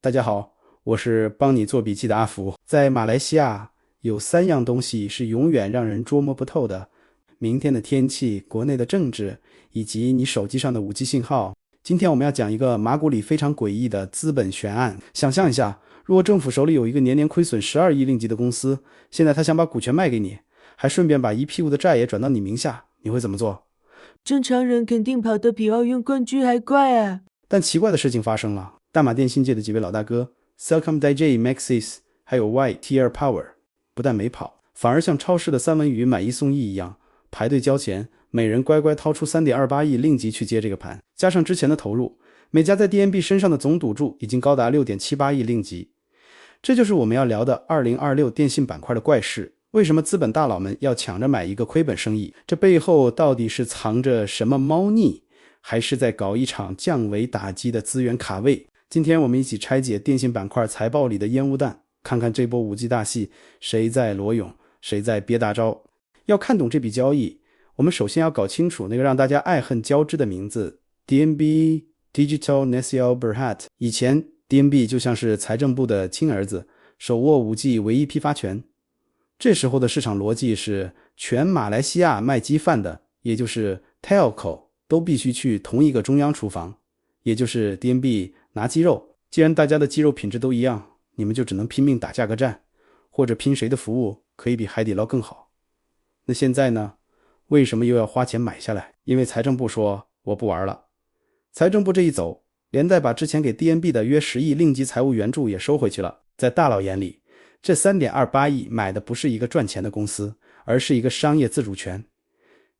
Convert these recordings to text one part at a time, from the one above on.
大家好，我是帮你做笔记的阿福。在马来西亚有3样东西是永远让人捉摸不透的：明天的天气、国内的政治，以及你手机上的5G 信号。今天我们要讲一个马股里非常诡异的资本悬案。想象一下，如果政府手里有一个年年亏损12亿令吉的公司，现在他想把股权卖给你，还顺便把一屁股的债也转到你名下，你会怎么做？正常人肯定跑得比奥运冠军还快啊！但奇怪的事情发生了，大马电信界的几位老大哥 Celcom、Digi、Maxis 还有 YTL Power 不但没跑，反而像超市的三文鱼买一送一一样排队交钱，每人乖乖掏出 3.28 亿令吉去接这个盘。加上之前的投入，每家在 DNB 身上的总赌注已经高达 6.78 亿令吉。这就是我们要聊的2026电信板块的怪事。为什么资本大佬们要抢着买一个亏本生意？这背后到底是藏着什么猫腻，还是在搞一场降维打击的资源卡位？今天我们一起拆解电信板块财报里的烟雾弹，看看这波5G 大戏谁在裸泳，谁在憋大招。要看懂这笔交易，我们首先要搞清楚那个让大家爱恨交织的名字 DNB Digital Nasional Berhad。 以前 DNB 就像是财政部的亲儿子，手握5G 唯一批发权。这时候的市场逻辑是，全马来西亚卖鸡饭的，也就是 Telco 都必须去同一个中央厨房，也就是 DNB 拿鸡肉。既然大家的鸡肉品质都一样，你们就只能拼命打价格战，或者拼谁的服务可以比海底捞更好。那现在呢？为什么又要花钱买下来？因为财政部说我不玩了。财政部这一走，连带把之前给 DNB 的约10亿令吉财务援助也收回去了。在大佬眼里，这 3.28 亿买的不是一个赚钱的公司，而是一个商业自主权。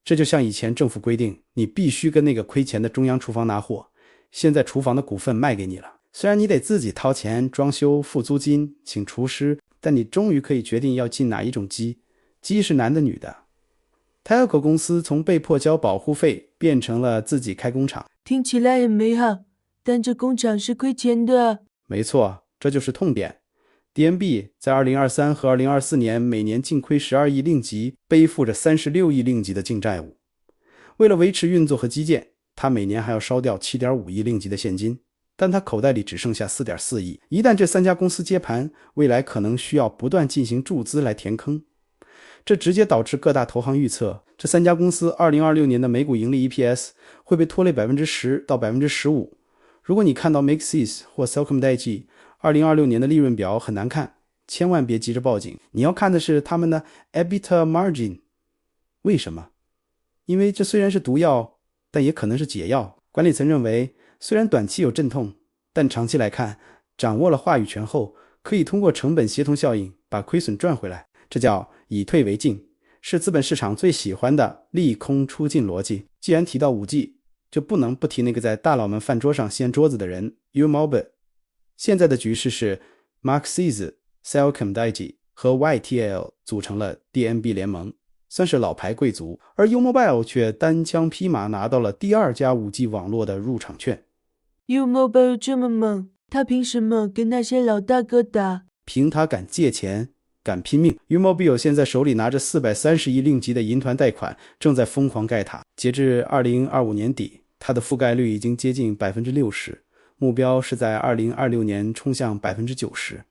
这就像以前政府规定你必须跟那个亏钱的中央厨房拿货，现在厨房的股份卖给你了。虽然你得自己掏钱装修付租金请厨师，但你终于可以决定要进哪一种鸡，鸡是男的女的。Telco 公司从被迫交保护费变成了自己开工厂，听起来很美好，但这工厂是亏钱的。没错，这就是痛点。DNB 在2023和2024年每年净亏12亿令吉，背负着36亿令吉的净债务。为了维持运作和基建，他每年还要烧掉 7.5 亿令吉的现金，但他口袋里只剩下 4.4 亿。一旦这3家公司接盘，未来可能需要不断进行注资来填坑。这直接导致各大投行预测，这3家公司2026年的每股盈利 EPS 会被拖累 10% 到 15%。 如果你看到 Maxis 或 Celcom、Digi 2026年的利润表很难看，千万别急着报警，你要看的是他们的 EBITDA margin。 为什么？因为这虽然是毒药，但也可能是解药。管理层认为，虽然短期有阵痛，但长期来看，掌握了话语权后，可以通过成本协同效应把亏损赚回来。这叫以退为进，是资本市场最喜欢的利空出尽逻辑。既然提到 5G， 就不能不提那个在大佬们饭桌上掀桌子的人 Umobile。现在的局势是 Maxis、Celcom、Digi 和 YTL 组成了 DNB 联盟，算是老牌贵族，而 Umobile 却单枪匹马拿到了第2家 5G 网络的入场券。 Umobile 这么猛，他凭什么跟那些老大哥打？凭他敢借钱敢拼命。 Umobile 现在手里拿着430亿令吉的银团贷款，正在疯狂盖塔。截至2025年底，它的覆盖率已经接近 60%，目标是在2026年冲向 90%。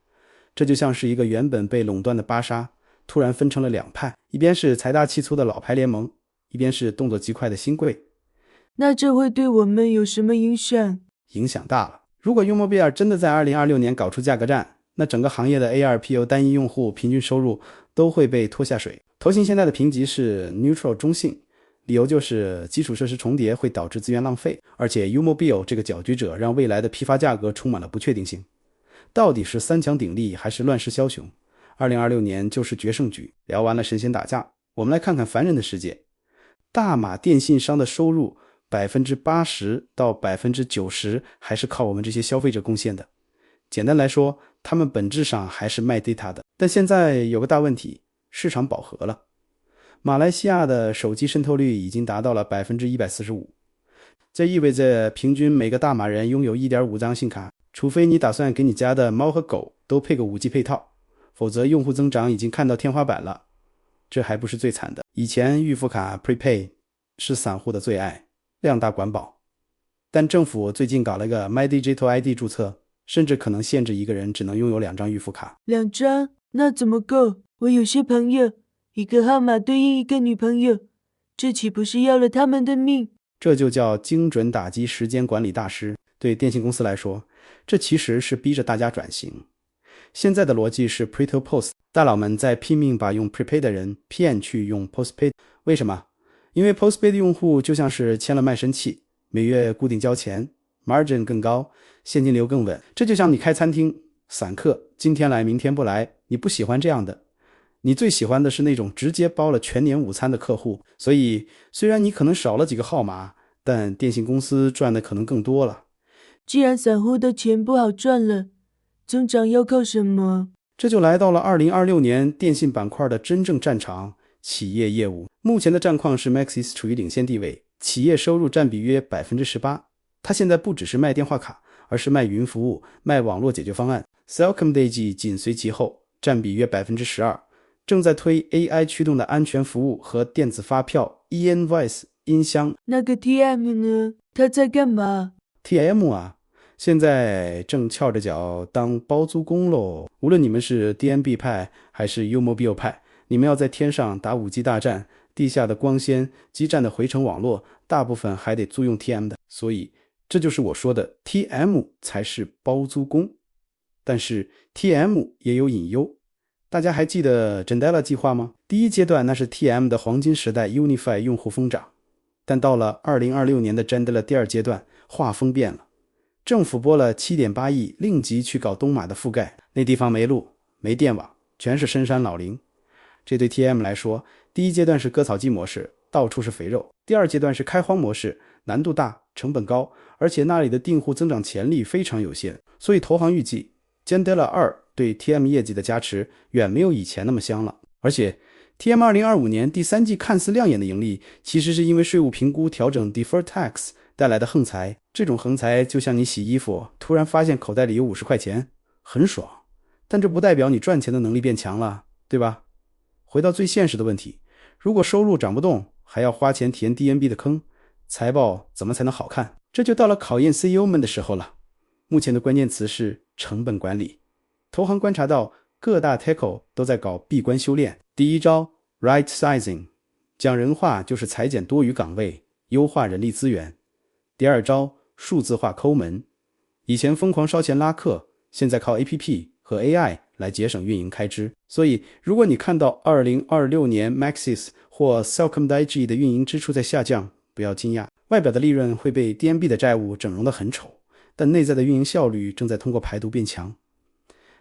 这就像是一个原本被垄断的巴沙突然分成了2派，一边是财大气粗的老牌联盟，一边是动作极快的新贵。那这会对我们有什么影响？影响大了。如果 Umobile 真的在2026年搞出价格战，那整个行业的 ARPU 单一用户平均收入都会被拖下水。投信现在的评级是 neutral 中性，理由就是基础设施重叠会导致资源浪费，而且 Umobile 这个搅局者让未来的批发价格充满了不确定性。到底是三强鼎立还是乱世枭雄？2026年就是决胜局。聊完了神仙打架，我们来看看凡人的世界。大马电信商的收入 80% 到 90% 还是靠我们这些消费者贡献的。简单来说，他们本质上还是卖 data 的。但现在有个大问题，市场饱和了。马来西亚的手机渗透率已经达到了 145%， 这意味着平均每个大马人拥有 1.5 张信卡，除非你打算给你家的猫和狗都配个 5G 配套，否则用户增长已经看到天花板了。这还不是最惨的，以前预付卡 Prepay 是散户的最爱，量大管饱。但政府最近搞了个 MyDigital ID 注册，甚至可能限制一个人只能拥有2张预付卡。2张？那怎么够？我有些朋友，一个号码对应一个女朋友，这岂不是要了他们的命？这就叫精准打击时间管理大师。对电信公司来说，这其实是逼着大家转型。现在的逻辑是 pre to post， 大佬们在拼命把用 prepaid 的人骗去用 postpaid。为什么？因为 postpaid 的用户就像是签了卖身契，每月固定交钱， margin 更高，现金流更稳。这就像你开餐厅，散客今天来明天不来，你不喜欢这样的，你最喜欢的是那种直接包了全年午餐的客户。所以虽然你可能少了几个号码，但电信公司赚的可能更多了。既然散户的钱不好赚了，增长要靠什么？这就来到了2026年电信板块的真正战场，企业业务。目前的战况是 Maxis 处于领先地位，企业收入占比约 18%。 它现在不只是卖电话卡，而是卖云服务，卖网络解决方案。 CellcomDigi 紧随其后，占比约 12%， 正在推 AI 驱动的安全服务和电子发票 eInvoice 音箱。那个 TM 呢？他在干嘛？ TM 啊，现在正翘着脚当包租公喽。无论你们是 DNB 派还是 Umobile 派，你们要在天上打 5G 大战，地下的光纤基站的回程网络大部分还得租用 TM 的，所以这就是我说的 TM 才是包租公。但是 TM 也有隐忧，大家还记得 Jandela 计划吗？第一阶段那是 TM 的黄金时代 Unify 用户疯涨，但到了2026年的 Jandela 第二阶段，画风变了，政府拨了 7.8 亿令吉去搞东马的覆盖，那地方没路没电网，全是深山老林。这对 TM 来说，第一阶段是割草机模式，到处是肥肉；第二阶段是开荒模式，难度大，成本高，而且那里的订户增长潜力非常有限。所以投行预计 Jandela 2对 TM 业绩的加持远没有以前那么香了。而且 TM 2025年第三季看似亮眼的盈利，其实是因为税务评估调整 Deferred Tax 带来的横财。这种横财就像你洗衣服突然发现口袋里有50块钱，很爽，但这不代表你赚钱的能力变强了，对吧？回到最现实的问题，如果收入涨不动，还要花钱填 DNB 的坑，财报怎么才能好看？这就到了考验 CEO 们的时候了。目前的关键词是成本管理。投行观察到各大 Telco 都在搞闭关修炼。第一招 Right Sizing， 讲人话就是裁减多余岗位，优化人力资源。第二招数字化抠门，以前疯狂烧钱拉客，现在靠 APP 和 AI 来节省运营开支。所以如果你看到2026年 Maxis 或 CellcomDigi 的运营支出在下降，不要惊讶，外表的利润会被 DNB 的债务整容得很丑，但内在的运营效率正在通过排毒变强。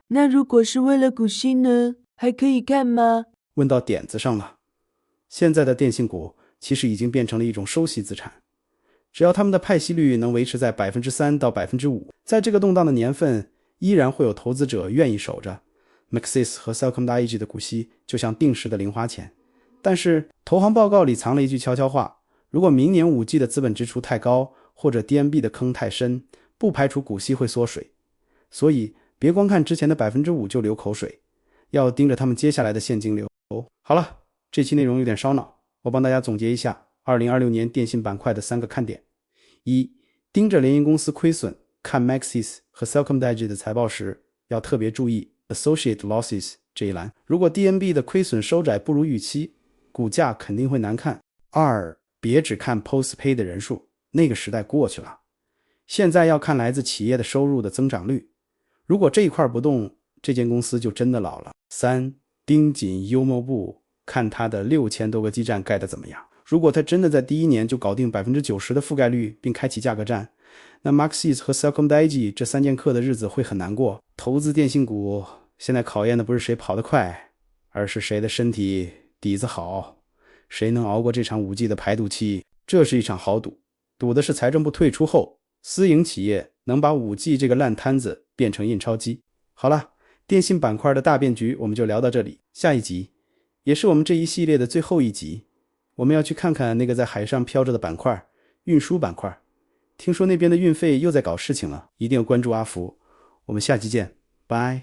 那如果是为了股息呢？还可以看吗？问到点子上了。现在的电信股其实已经变成了一种收息资产，只要他们的派息率能维持在 3% 到 5%， 在这个动荡的年份依然会有投资者愿意守着。 Maxis 和 CellcomDigi 的股息就像定时的零花钱。但是投行报告里藏了一句悄悄话，如果明年 5G 的资本支出太高，或者 DNB 的坑太深，不排除股息会缩水。所以别光看之前的 5% 就流口水，要盯着他们接下来的现金流。好了，这期内容有点烧脑，我帮大家总结一下2026年电信板块的3个看点。一，盯着联营公司亏损，看 Maxis 和 CellcomDigi 的财报时要特别注意 Associate Losses 这一栏，如果 DNB 的亏损收窄不如预期，股价肯定会难看。二，别只看 Postpay 的人数，那个时代过去了，现在要看来自企业的收入的增长率，如果这一块不动，这间公司就真的老了。三，盯紧 Umobile， 看它的6000多个基站盖得怎么样。如果它真的在第一年就搞定 90% 的覆盖率并开启价格战，那 Maxis 和 CellcomDigi 这3剑客的日子会很难过。投资电信股现在考验的不是谁跑得快，而是谁的身体底子好，谁能熬过这场 5G 的排毒期。这是一场豪赌，赌的是财政部退出后私营企业能把 5G 这个烂摊子变成印钞机。好了，电信板块的大变局我们就聊到这里，下一集也是我们这一系列的最后一集，我们要去看看那个在海上飘着的板块，运输板块。听说那边的运费又在搞事情了，一定要关注阿福。我们下期见，拜。